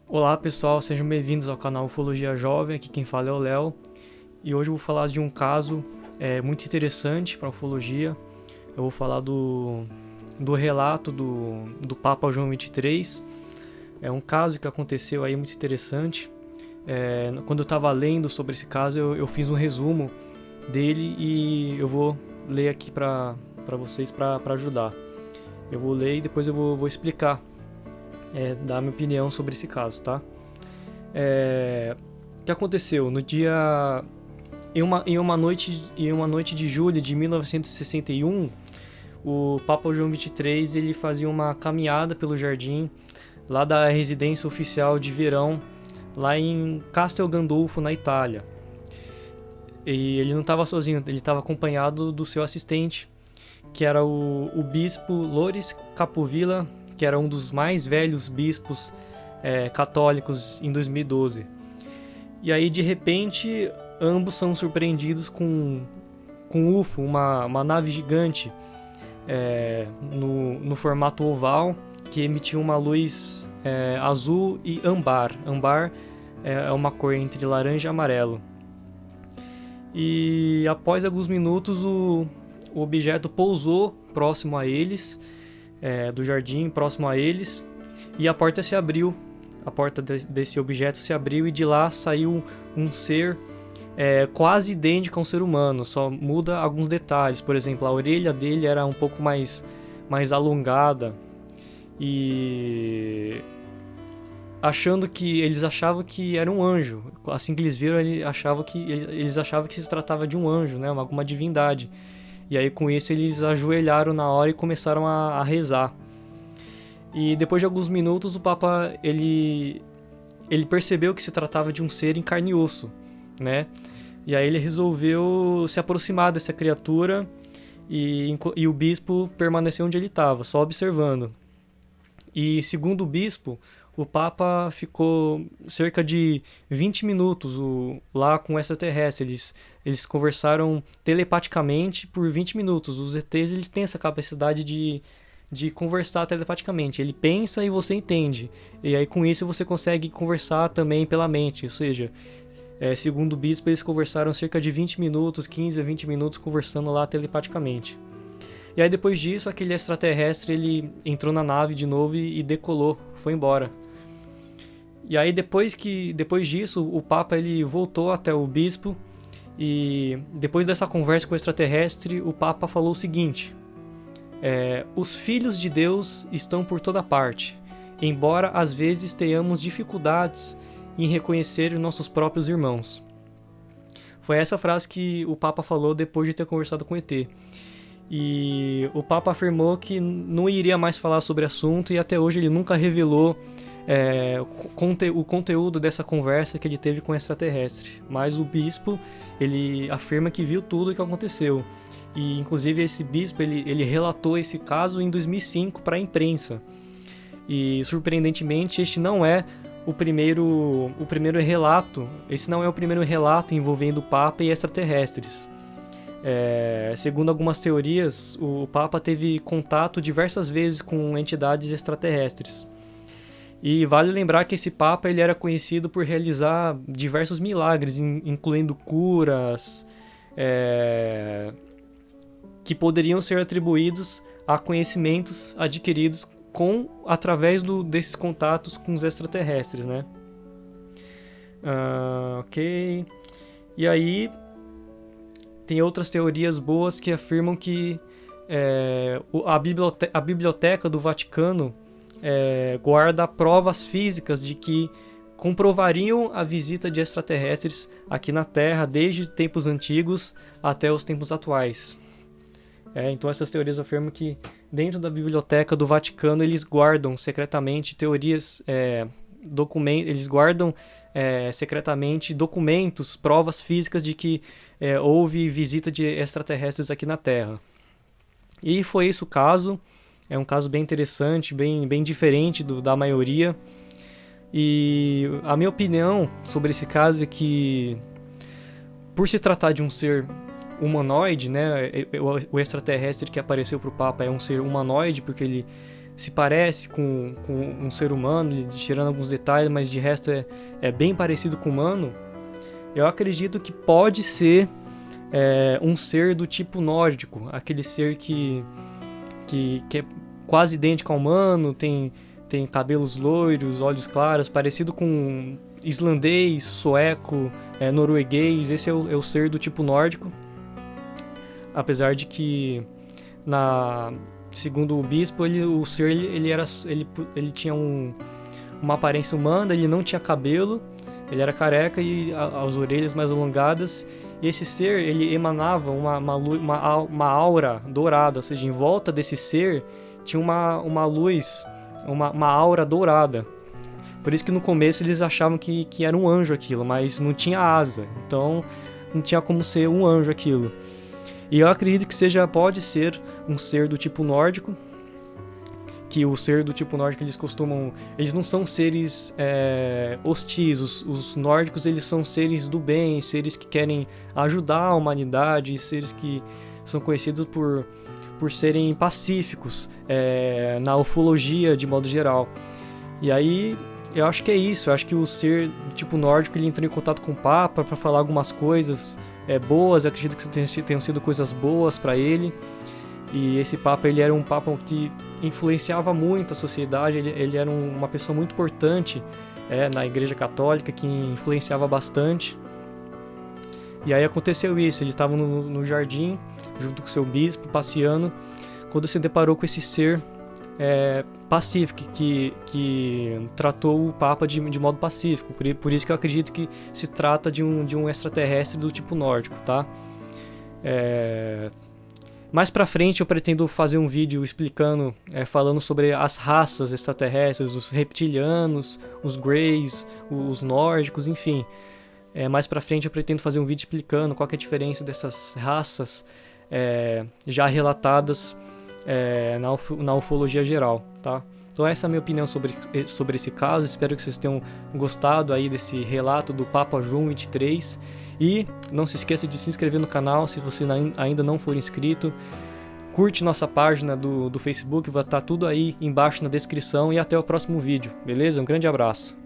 Olá pessoal, sejam bem-vindos ao canal Ufologia Jovem, aqui quem fala é o Léo. E hoje eu vou falar de um caso muito interessante para a ufologia. Eu vou falar do relato do Papa João XXIII. É um caso que aconteceu aí muito interessante. Quando eu estava lendo sobre esse caso, eu fiz um resumo dele e eu vou ler aqui para vocês para ajudar. Eu vou ler e depois eu vou explicar, dar minha opinião sobre esse caso, tá? O que aconteceu? No dia... Em uma noite de julho de 1961, o Papa João XXIII ele fazia uma caminhada pelo jardim lá da residência oficial de verão, lá em Castel Gandolfo, na Itália. E ele não estava sozinho, ele estava acompanhado do seu assistente, que era o bispo Loris Capovilla, que era um dos mais velhos bispos católicos em 2012. E aí, de repente, ambos são surpreendidos com um UFO, uma nave gigante no formato oval, que emitia uma luz azul e âmbar. Âmbar é uma cor entre laranja e amarelo. E após alguns minutos, o objeto pousou próximo a eles, do jardim, próximo a eles, e a porta se abriu. A porta desse objeto se abriu e de lá saiu um ser quase idêntico a um ser humano, só muda alguns detalhes. Por exemplo, a orelha dele era um pouco mais alongada, e eles achavam que era um anjo. Assim que eles viram, eles achavam que se tratava de um anjo, né, alguma divindade. E aí com isso eles ajoelharam na hora e começaram a rezar. E depois de alguns minutos o Papa ele percebeu que se tratava de um ser em carne e osso, né? E aí ele resolveu se aproximar dessa criatura e o bispo permaneceu onde ele estava, só observando. E segundo o bispo, o Papa ficou cerca de 20 minutos lá com o extraterrestre. Eles conversaram telepaticamente por 20 minutos. Os ETs eles têm essa capacidade de conversar telepaticamente. Ele pensa e você entende. E aí com isso você consegue conversar também pela mente. Ou seja, segundo o bispo, eles conversaram cerca de 20 minutos, 15 a 20 minutos conversando lá telepaticamente. E aí depois disso, aquele extraterrestre ele entrou na nave de novo e decolou, foi embora. E aí depois disso, o Papa ele voltou até o bispo e depois dessa conversa com o extraterrestre, o Papa falou o seguinte: os filhos de Deus estão por toda parte, embora às vezes tenhamos dificuldades em reconhecer nossos próprios irmãos. Foi essa frase que o Papa falou depois de ter conversado com o ET. E o Papa afirmou que não iria mais falar sobre o assunto e até hoje ele nunca revelou o conteúdo dessa conversa que ele teve com o extraterrestre. Mas o bispo ele afirma que viu tudo o que aconteceu. E inclusive esse bispo ele relatou esse caso em 2005 para a imprensa. E surpreendentemente este não é o primeiro relato. Esse não é o primeiro relato envolvendo o Papa e extraterrestres. Segundo algumas teorias, o Papa teve contato diversas vezes com entidades extraterrestres. E vale lembrar que esse Papa ele era conhecido por realizar diversos milagres, incluindo curas, que poderiam ser atribuídos a conhecimentos adquiridos através desses contatos com os extraterrestres, né? Ok. E aí tem outras teorias boas que afirmam que a biblioteca do Vaticano guarda provas físicas de que comprovariam a visita de extraterrestres aqui na Terra desde tempos antigos até os tempos atuais. Então essas teorias afirmam que dentro da biblioteca do Vaticano eles guardam secretamente teorias, eles guardam secretamente documentos, provas físicas de que houve visita de extraterrestres aqui na Terra. E foi esse o caso. É um caso bem interessante, bem diferente da maioria. E a minha opinião sobre esse caso é que, por se tratar de um ser humanoide, né, o extraterrestre que apareceu para o Papa é um ser humanoide, porque ele se parece com um ser humano, tirando alguns detalhes, mas de resto é bem parecido com o humano, eu acredito que pode ser um ser do tipo nórdico, aquele ser que é quase idêntico ao humano, tem cabelos loiros, olhos claros, parecido com islandês, sueco, norueguês. Esse é o ser do tipo nórdico, apesar de que segundo o bispo, o ser ele tinha uma aparência humana, ele não tinha cabelo, ele era careca e as orelhas mais alongadas. E esse ser, ele emanava uma aura dourada, ou seja, em volta desse ser tinha uma luz, uma aura dourada. Por isso que no começo eles achavam que era um anjo aquilo, mas não tinha asa, então não tinha como ser um anjo aquilo. E eu acredito que pode ser um ser do tipo nórdico, que o ser do tipo nórdico eles não são seres hostis. Os nórdicos, eles são seres do bem, seres que querem ajudar a humanidade, seres que são conhecidos por serem pacíficos, na ufologia de modo geral. E aí eu acho que é isso, eu acho que o ser do tipo nórdico, ele entrou em contato com o Papa para falar algumas coisas boas. Eu acredito que tenham sido coisas boas para ele. E esse Papa, ele era um Papa que influenciava muito a sociedade, ele era uma pessoa muito importante na Igreja Católica, que influenciava bastante. E aí aconteceu isso, eles estavam no jardim, junto com o seu bispo, passeando, quando se deparou com esse ser pacífico, que tratou o Papa de modo pacífico. Por isso que eu acredito que se trata de um extraterrestre do tipo nórdico, tá? Mais pra frente eu pretendo fazer um vídeo explicando, falando sobre as raças extraterrestres, os reptilianos, os greys, os nórdicos, enfim. Mais pra frente eu pretendo fazer um vídeo explicando qual que é a diferença dessas raças já relatadas na ufologia geral, tá? Então essa é a minha opinião sobre esse caso. Espero que vocês tenham gostado aí desse relato do Papa João 23. E não se esqueça de se inscrever no canal se você ainda não for inscrito. Curte nossa página do Facebook, vai estar tudo aí embaixo na descrição. E até o próximo vídeo, beleza? Um grande abraço.